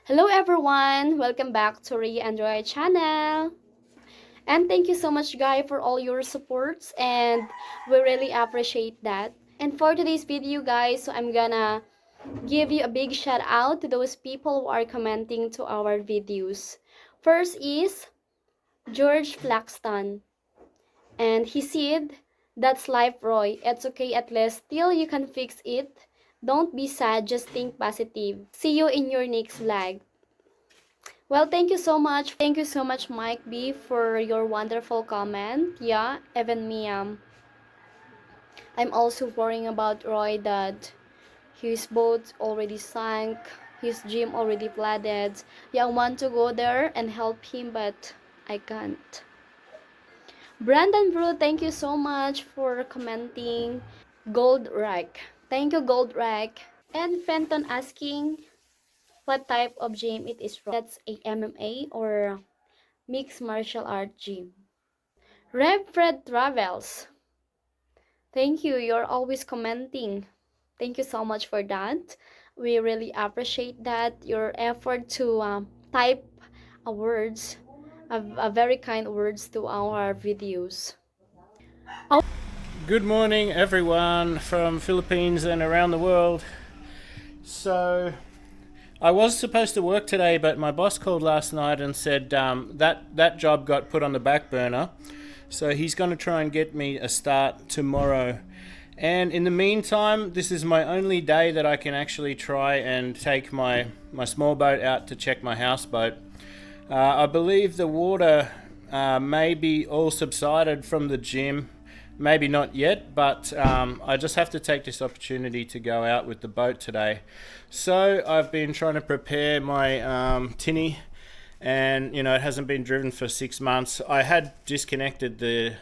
Hello everyone! Welcome back to Rhea and Rhea channel. And thank you so much guys for all your supports and we really appreciate that. And for today's video guys, so I'm gonna give you a big shout out to those people who are commenting to our videos. First is George Flaxton. And he said, "That's life, Roy. It's okay at least till you can fix it. Don't be sad, just think positive. See you in your next vlog." Well, thank you so much. Thank you so much, Mike B, for your wonderful comment. Yeah, even me, I'm also worrying about Roy that his boat already sank, his gym already flooded. Yeah, I want to go there and help him, but I can't. Brandon Bro, thank you so much for commenting. Gold Rack. Thank you, Gold Rack. And Fenton asking what type of gym it is from. That's a MMA or mixed martial art gym. Rev Fred Travels. Thank you. You're always commenting. Thank you so much for that. We really appreciate that. Your effort to type words, a very kind words to our videos. Oh. Good morning everyone from Philippines and around the world. So I was supposed to work today, but my boss called last night and said that job got put on the back burner. So he's going to try and get me a start tomorrow. And in the meantime, this is my only day that I can actually try and take my small boat out to check my houseboat. I believe the water may be all subsided from the gym. Maybe not yet, but I just have to take this opportunity to go out with the boat today. So I've been trying to prepare my tinny, and it hasn't been driven for 6 months. I had disconnected the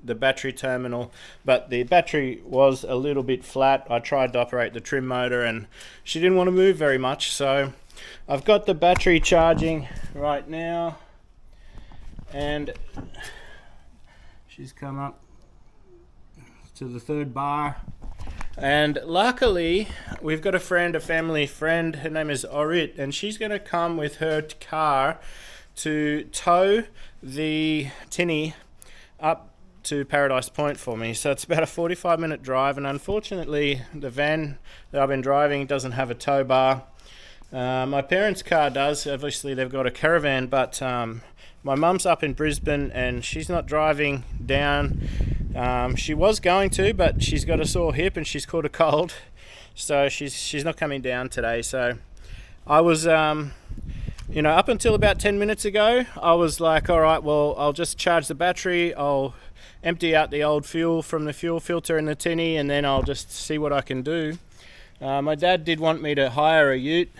battery terminal, but the battery was a little bit flat. I tried to operate the trim motor and she didn't want to move very much. So I've got the battery charging right now, and she's come up to the third bar. And luckily we've got a family friend, her name is Orit, and she's going to come with her car to tow the tinny up to Paradise Point for me. So it's about a 45-minute drive, and unfortunately the van that I've been driving doesn't have a tow bar. My parents' car does. Obviously they've got a caravan, but my mum's up in Brisbane and she's not driving down. She was going to, but she's got a sore hip and she's caught a cold, so she's not coming down today. So I was up until about 10 minutes ago, I was like, all right, well, I'll just charge the battery, I'll empty out the old fuel from the fuel filter in the tinny, and then I'll just see what I can do. My dad did want me to hire a ute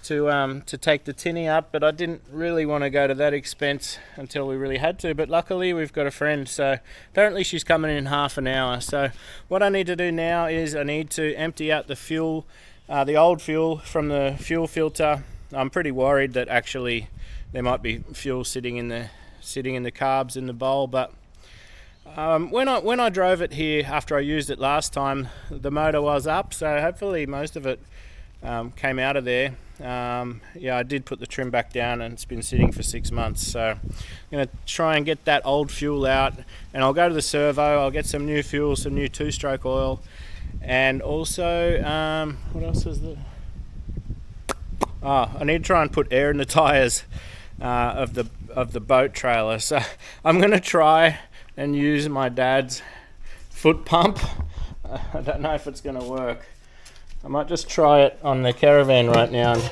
to take the tinny up, but I didn't really want to go to that expense until we really had to. But luckily we've got a friend, so apparently she's coming in half an hour. So what I need to do now is I need to empty out the fuel, the old fuel from the fuel filter. I'm pretty worried that actually there might be fuel sitting in the carbs in the bowl, but when I drove it here after I used it last time, the motor was up, so hopefully most of it came out of there. I did put the trim back down and it's been sitting for 6 months, so I'm going to try and get that old fuel out, and I'll go to the servo, I'll get some new fuel, some new 2-stroke oil, and also what else is there? I need to try and put air in the tires of the boat trailer. So I'm going to try and use my dad's foot pump. I don't know if it's going to work. I might just try it on the caravan right now and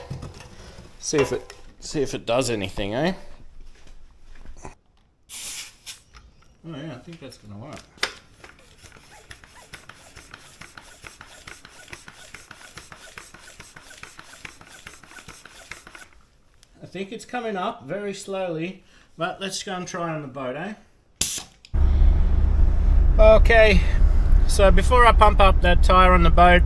see if it does anything, eh? Oh yeah, I think that's going to work. I think it's coming up very slowly, but let's go and try it on the boat, eh? Okay, so before I pump up that tire on the boat,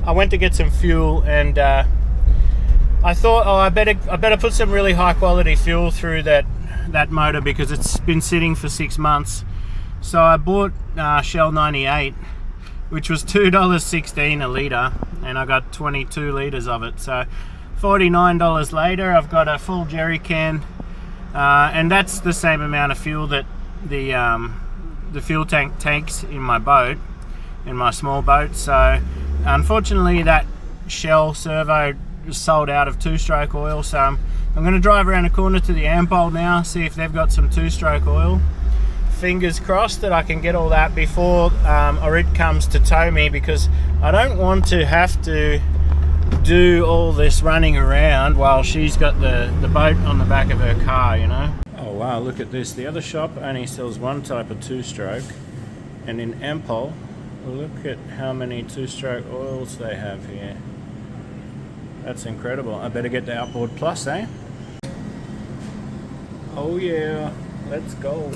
I went to get some fuel, and I thought, I better put some really high quality fuel through that motor because it's been sitting for 6 months. So I bought Shell 98, which was $2.16 a litre, and I got 22 litres of it. So $49 later, I've got a full jerry can, and that's the same amount of fuel that the fuel tank takes in my boat, in my small boat. So unfortunately that Shell servo is sold out of two-stroke oil, so I'm going to drive around the corner to the Ampol now, see if they've got some two-stroke oil. Fingers crossed that I can get all that before Orit comes to tow me, because I don't want to have to do all this running around while she's got the boat on the back of her car, you know. Oh wow, look at this. The other shop only sells one type of two-stroke, and in Ampol, look at how many two-stroke oils they have here. That's incredible. I better get the Outboard Plus, eh? Oh yeah, let's go.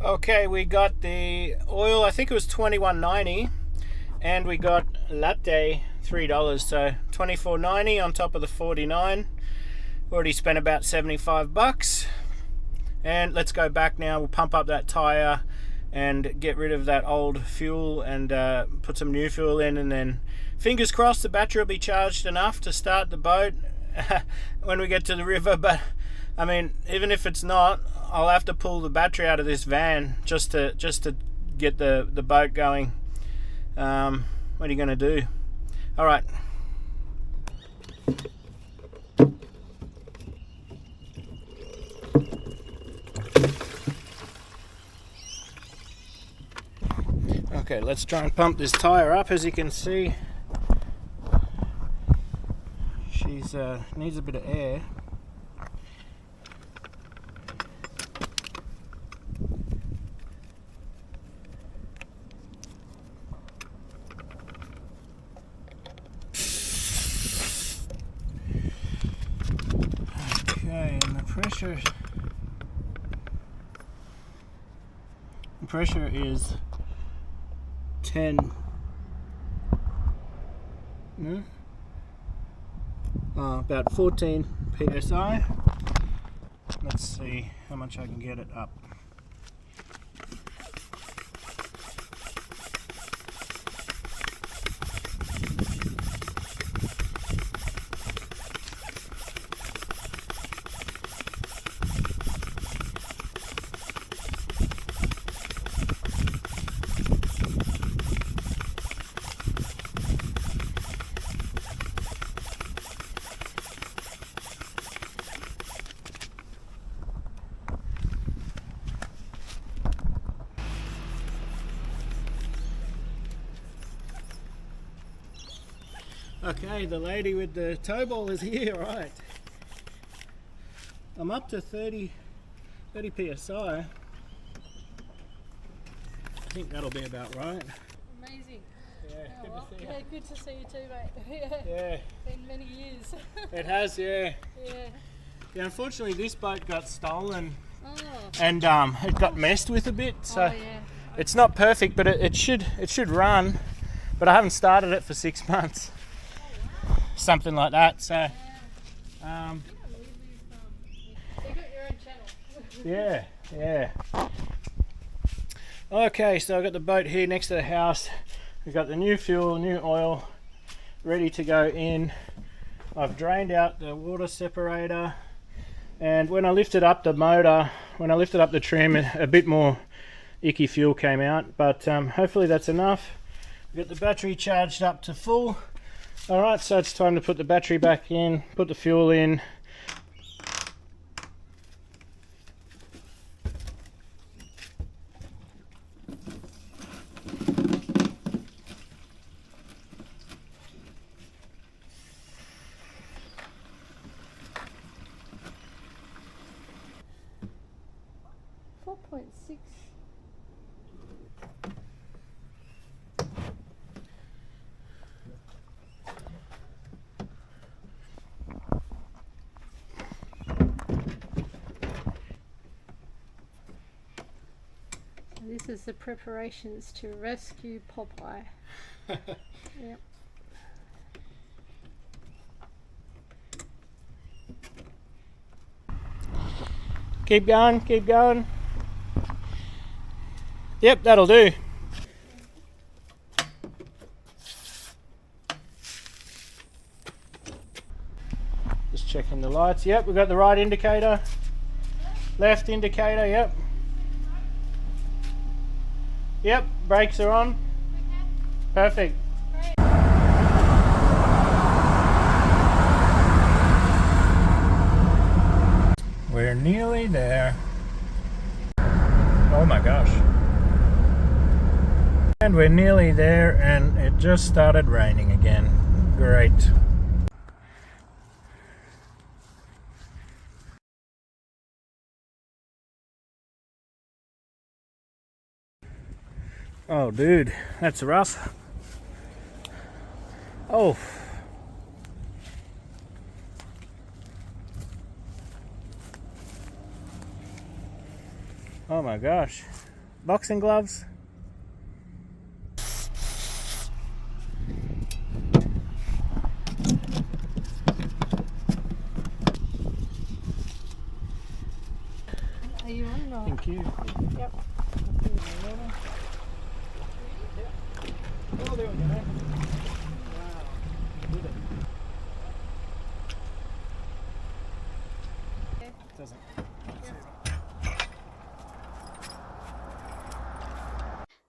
Okay, we got the oil, I think it was $21.90, and we got latte $3, so $24.90 on top of the $49. Already spent about 75 bucks. And let's go back now. We'll pump up that tire and get rid of that old fuel and put some new fuel in, and then fingers crossed the battery will be charged enough to start the boat when we get to the river. But I mean, even if it's not, I'll have to pull the battery out of this van just to get the boat going. What are you going to do? All right. Okay, let's try and pump this tire up. As you can see, she's needs a bit of air. Okay, and the pressure is 10. No? About 14 psi. Let's see how much I can get it up. Okay, the lady with the tow ball is here, right? I'm up to 30 psi. I think that'll be about right. Amazing. Yeah, Oh, good well, to see you. yeah, good to see you too, mate. Yeah, Been many years. it has, yeah. Yeah. Yeah, unfortunately this boat got stolen Oh. and it got messed with a bit, so Oh, yeah. it's not perfect, but it should run. But I haven't started it for 6 months. Something like that, so You got your own channel. yeah. Okay, so I've got the boat here next to the house. We've got the new fuel, new oil ready to go in. I've drained out the water separator, and when I lifted up the motor, when I lifted up the trim, a bit more icky fuel came out, but hopefully that's enough. We've got the battery charged up to full. Alright, so it's time to put the battery back in, put the fuel in. .6. This is the preparations to rescue Popeye. Yep. Keep going, keep going. Yep, that'll do. Just checking the lights. Yep, we've got the right indicator. Left indicator, yep. Yep, brakes are on. Perfect. We're nearly there. Oh my gosh. And we're nearly there, and it just started raining again. Great. Oh dude, that's rough. Oh. Oh my gosh. Boxing gloves. Are you on or? Thank you. Yep. Oh, there we go. Wow. Did it. Doesn't.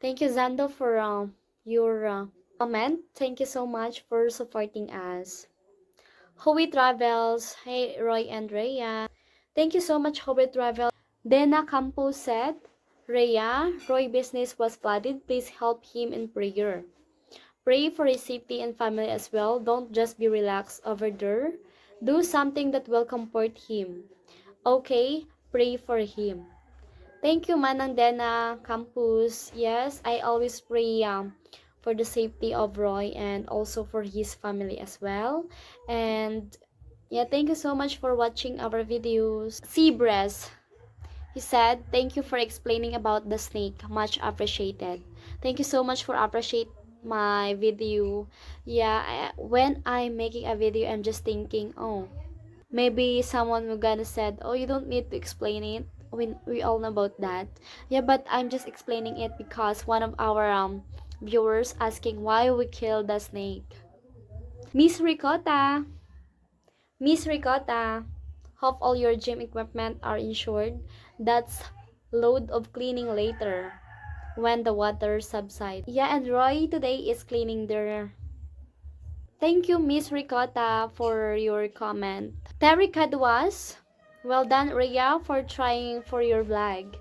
Thank you, Zando, for your comment. Thank you so much for supporting us. Howie Travels, hey Roy and Rhea. Thank you so much, Howie Travels. Dena Campos said, Rhea, Roy business was flooded. Please help him in prayer. Pray for his safety and family as well. Don't just be relaxed over there. Do something that will comfort him. Okay, pray for him. Thank you, Manang Dena Campus. Yes, I always pray for the safety of Roy and also for his family as well. And yeah, thank you so much for watching our videos. Seabrest, he said, thank you for explaining about the snake. Much appreciated. Thank you so much for appreciate my video. Yeah, when I'm making a video, I'm just thinking, oh, maybe someone will gonna said, oh, you don't need to explain it. We all know about that. Yeah, but I'm just explaining it because one of our viewers asking why we killed the snake. Miss Ricotta, Miss Ricotta, hope all your gym equipment are insured. That's load of cleaning later when the water subsides. Yeah, and Roy today is cleaning their. Thank you, Miss Ricotta, for your comment. Terry Cadwas, well done, Rhea, for trying for your vlog.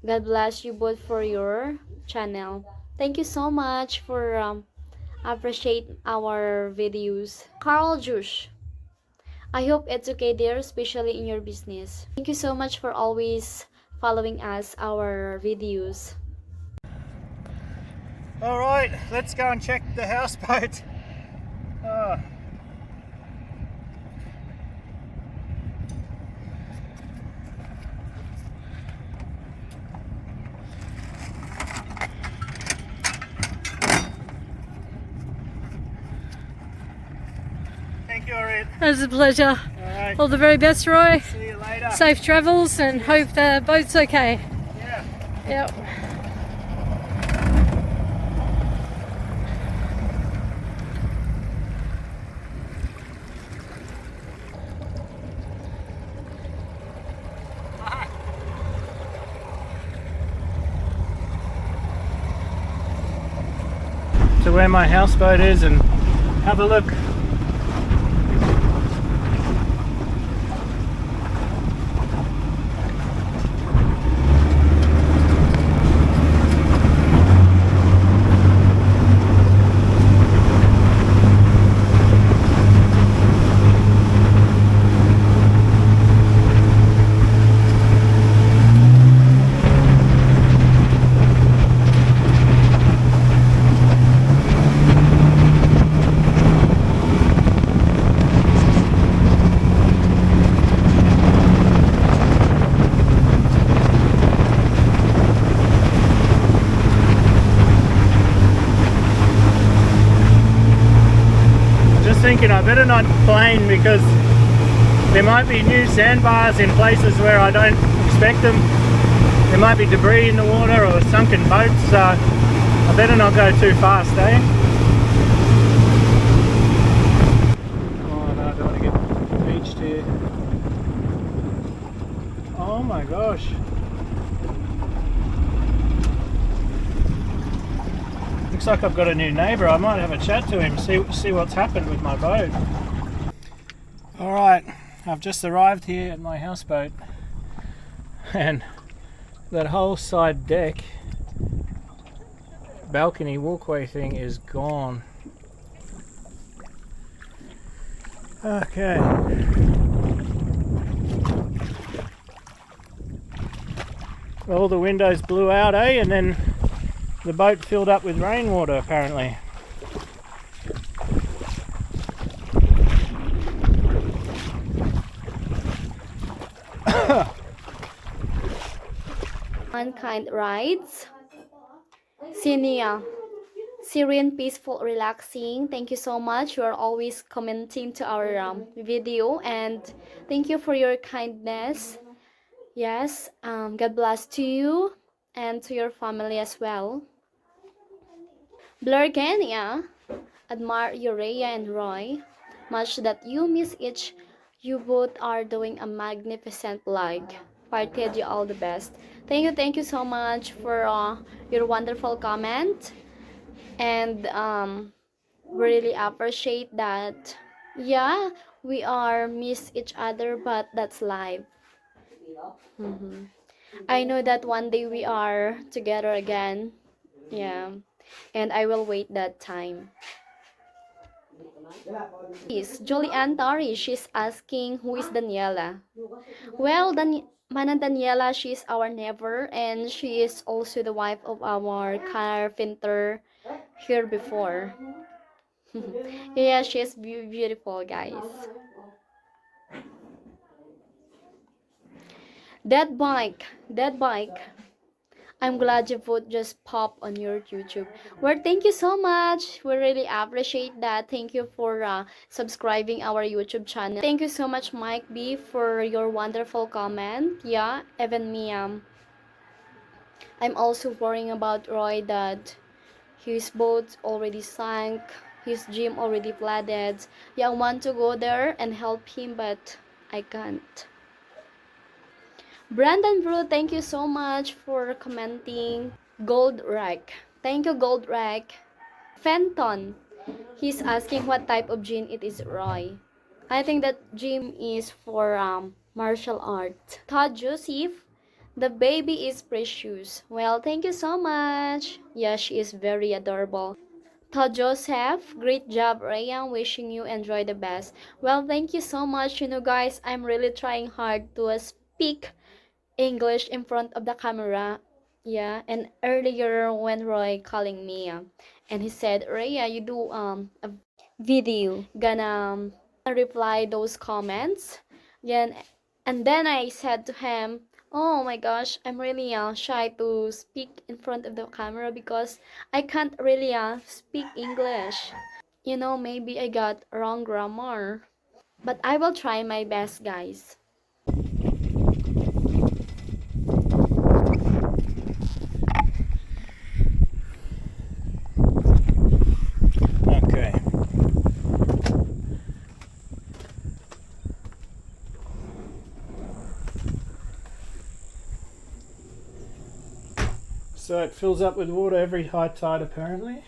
God bless you both for your channel. Thank you so much for appreciate our videos. Carl Jush, I hope it's okay there, especially in your business. Thank you so much for always following us, our videos. Alright, let's go and check the houseboat. Oh. Thank you, Rhea. It was a pleasure. Alright, All the very best, Roy. see you later. Safe travels and hope the boat's okay. Yeah. Yep. To where my houseboat is and have a look. Thinking I better not plane because there might be new sandbars in places where I don't expect them. There might be debris in the water or sunken boats, so I better not go too fast, eh? Oh no, I don't want to get beach here. Oh my gosh. Looks like I've got a new neighbour. I might have a chat to him, see what's happened with my boat. Alright, I've just arrived here at my houseboat, and that whole side deck balcony walkway thing is gone. Okay. All the windows blew out, eh? And then the boat filled up with rainwater, apparently. Mankind rides. Sinia. Serene, peaceful, relaxing. Thank you so much. You are always commenting to our video, and thank you for your kindness. Yes, God bless to you and to your family as well. Blur Kenya, admire you, Rhea and Roy. Much that you miss each. You both are doing a magnificent like. Parted you all the best. Thank you so much for your wonderful comment, and we really appreciate that. Yeah, we are miss each other, but that's life. I know that one day we are together again. Yeah, and I will wait that time. Is Julianne Tori, she's asking who is Daniela. Well, Mana Daniela, she's our neighbor, and she is also the wife of our carpenter here before. Yeah, she's beautiful, guys. Dead bike. I'm glad you both just pop on your YouTube. Well, thank you so much. We really appreciate that. Thank you for subscribing our YouTube channel. Thank you so much, Mike B, for your wonderful comment. Yeah, even me, I'm also worrying about Roy that his boat already sank, his gym already flooded. Yeah, I want to go there and help him, but I can't. Brandon Brew, thank you so much for commenting. Gold Rack. Thank you, Gold Rack. Fenton. He's asking what type of gin it is, Roy. I think that gym is for martial art. Todd Joseph. The baby is precious. Well, thank you so much. Yeah, she is very adorable. Todd Joseph, great job, Rhea. Wishing you enjoy the best. Well, thank you so much. You know, guys, I'm really trying hard to speak English in front of the camera. Yeah, and earlier when Roy calling me, and he said, Rhea, you do a video, gonna reply those comments. Yeah, and then I said to him, oh my gosh, I'm really shy to speak in front of the camera because I can't really speak English. You know, maybe I got wrong grammar, but I will try my best, guys. Okay. So it fills up with water every high tide, apparently.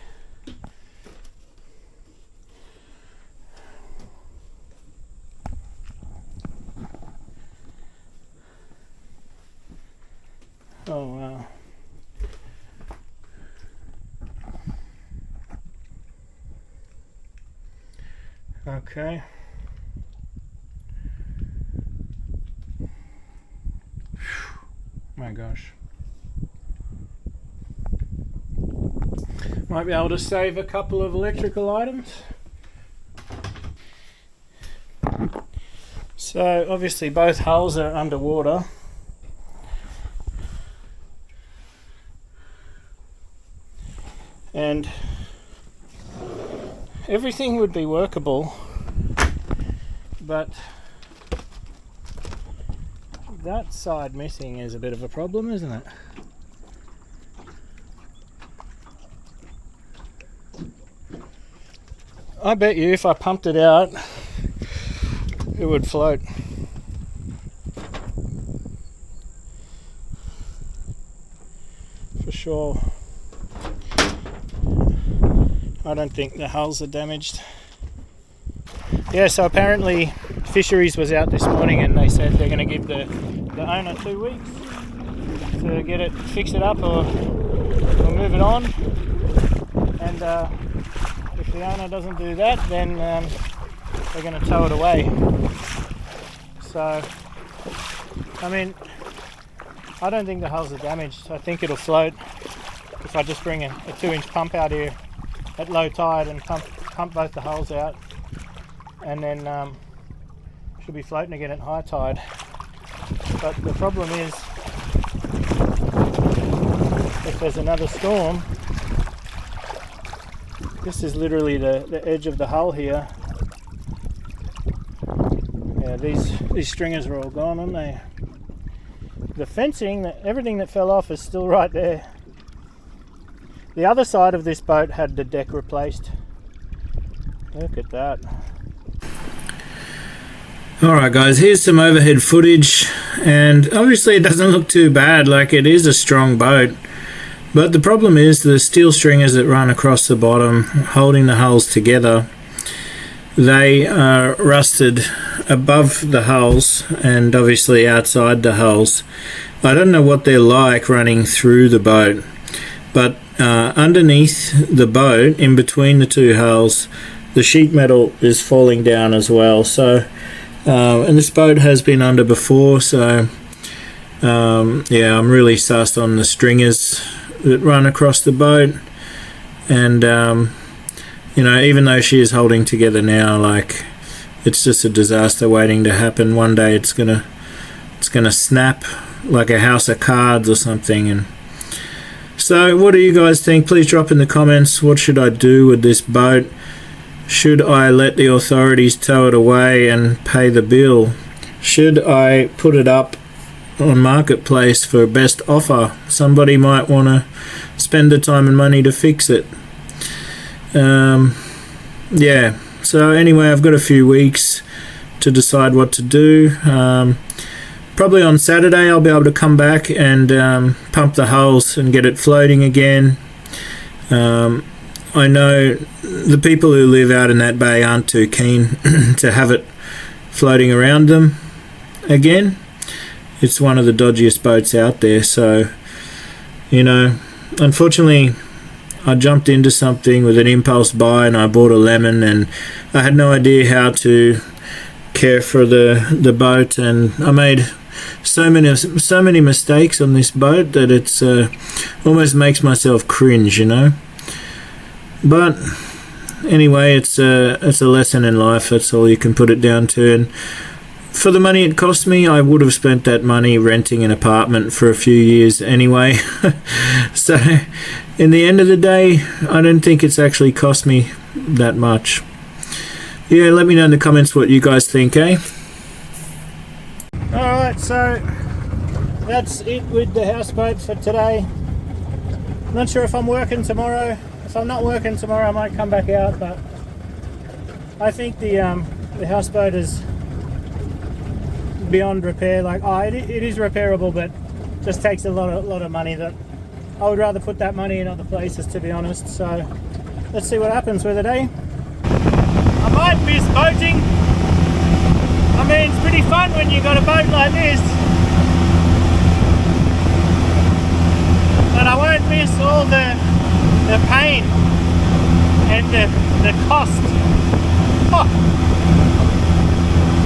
Oh wow. Okay. My gosh. Might be able to save a couple of electrical items. So obviously both hulls are underwater. And everything would be workable, but that side missing is a bit of a problem, isn't it? I bet you if I pumped it out it would float. For sure. I don't think the hulls are damaged. Yeah, so apparently Fisheries was out this morning and they said they're going to give the owner 2 weeks to get it, fix it up or move it on. And if the owner doesn't do that, then they're going to tow it away. So, I mean, I don't think the hulls are damaged. I think it'll float if I just bring a 2-inch pump out here at low tide and pump both the hulls out, and then should be floating again at high tide. But the problem is, if there's another storm, this is literally the edge of the hull here. Yeah, these stringers are all gone, aren't they? The fencing, everything that fell off is still right there. The other side of this boat had the deck replaced. Look at that. Alright guys, here's some overhead footage, and obviously it doesn't look too bad, like it is a strong boat. But the problem is the steel stringers that run across the bottom holding the hulls together, they are rusted above the hulls and obviously outside the hulls. I don't know what they're like running through the boat, but underneath the boat, in between the two hulls, the sheet metal is falling down as well. So, and this boat has been under before, so yeah, I'm really sussed on the stringers that run across the boat. And you know, even though she is holding together now, like, it's just a disaster waiting to happen. One day it's gonna snap like a house of cards or something. And so what do you guys think? Please drop in the comments. What should I do with this boat? Should I let the authorities tow it away and pay the bill? Should I put it up on Marketplace for best offer? Somebody might want to spend the time and money to fix it. Yeah, so anyway, I've got a few weeks to decide what to do. Probably on Saturday I'll be able to come back and pump the hulls and get it floating again. I know the people who live out in that bay aren't too keen to have it floating around them again. It's one of the dodgiest boats out there, so, you know, unfortunately I jumped into something with an impulse buy and I bought a lemon, and I had no idea how to care for the boat, and I made so many mistakes on this boat that it's almost makes myself cringe, you know. But anyway, it's a lesson in life. That's all you can put it down to. And for the money it cost me, I would have spent that money renting an apartment for a few years anyway. So in the end of the day, I don't think it's actually cost me that much. Yeah, let me know in the comments what you guys think, eh? Alright, so that's it with the houseboat for today. Not sure if I'm working tomorrow. If I'm not working tomorrow, I might come back out, but I think the houseboat is beyond repair. Like, it is repairable, but just takes a lot of money. That I would rather put that money in other places, to be honest. So let's see what happens with it, eh? I might miss boating. I mean, it's pretty fun when you got a boat like this, but I won't miss all the pain and the cost. Oh,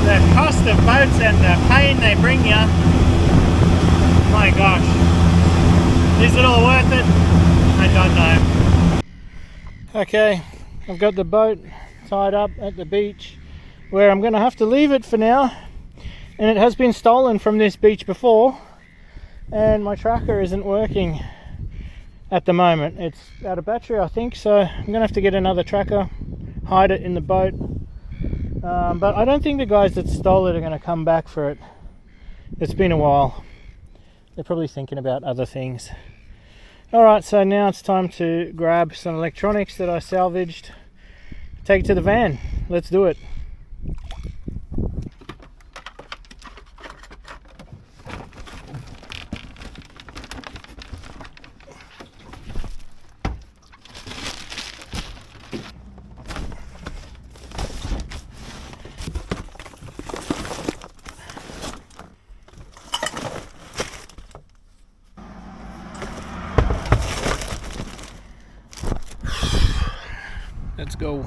the cost of boats and the pain they bring you. My gosh, is it all worth it? I don't know. Okay, I've got the boat tied up at the beach where I'm going to have to leave it for now, and it has been stolen from this beach before, and my tracker isn't working at the moment. It's out of battery, I think, so I'm going to have to get another tracker, hide it in the boat. But I don't think the guys that stole it are going to come back for it. It's been a while. They're probably thinking about other things. Alright, so now it's time to grab some electronics that I salvaged, take it to the van. Let's do it. Let's go.